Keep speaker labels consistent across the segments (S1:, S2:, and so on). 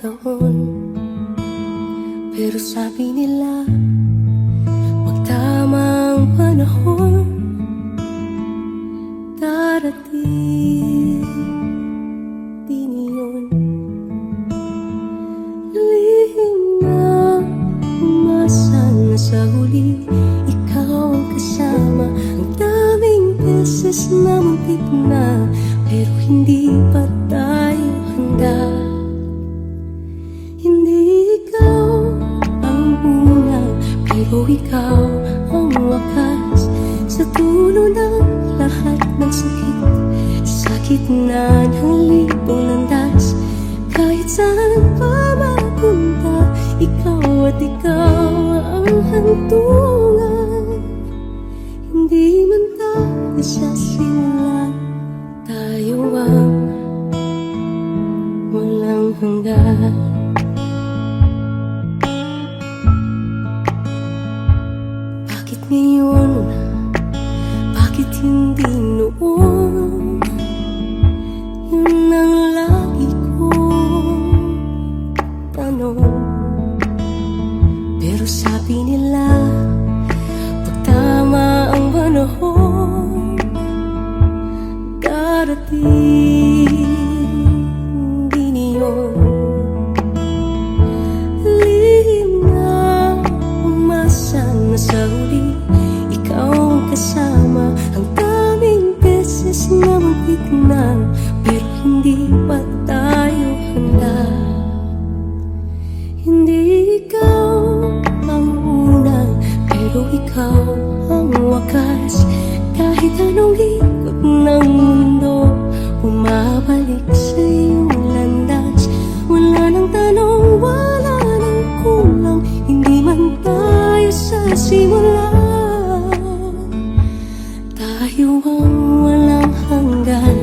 S1: taon. Pero sabi nila magtamang panahon darating din yun. Lihim na umasa na sa huli ikaw ang kasama. Ang daming beses na muntik na, pero hindi pa tayo handa. Hindi ikaw ang una, pero ikaw ang wakas. Sa dulo ng lahat ng sakit, sa gitna ng libong landas, kahit saan pa mapunta, ikaw at ikaw ang hantungan. Hindi man tayo sa simula, tayo ang walang hanggan. Bakit ngayon? Bakit hindi noon? Yun ang lagi kong tanong. Pero sabi nila pag tama ang panahon, darating din yun. Lihim na umasa na sa huli ikaw ang kasama. Ang daming beses na muntik na, pero hindi pa tayo handa. Hindi ikaw ang una, pero ikaw ang wakas. Kahit anong ikot ng mundo, bumabalik sa iyong landas. Wala nang tanong, wala nang kulang, hindi man tayo sa simula. Tayo ang walang hanggan.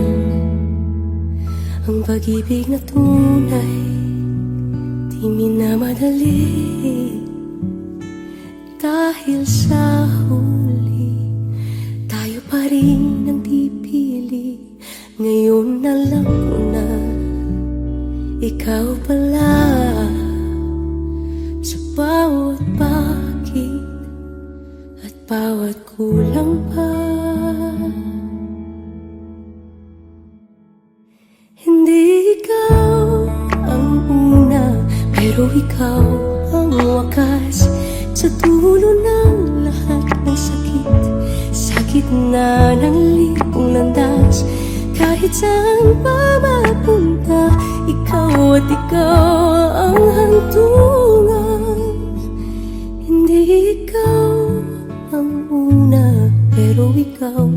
S1: Ang pag-ibig na tunay di minamadali, dahil sa huli tayo pa rin ang pipili. Ngayon alam ko na ikaw pala, sa bawat bakit at bawat kulang pa. Hindi ikaw ang una, pero ikaw ang wakas. Sa dulo ng lahat ng sakit, sa gitna ng libong landas, kahit saan pa mapunta, ikaw at ikaw ang hantungan. Hindi ikaw ang una, pero ikaw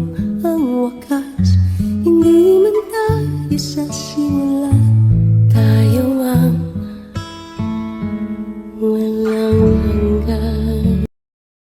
S1: ang wakas. Hindi man tayo sa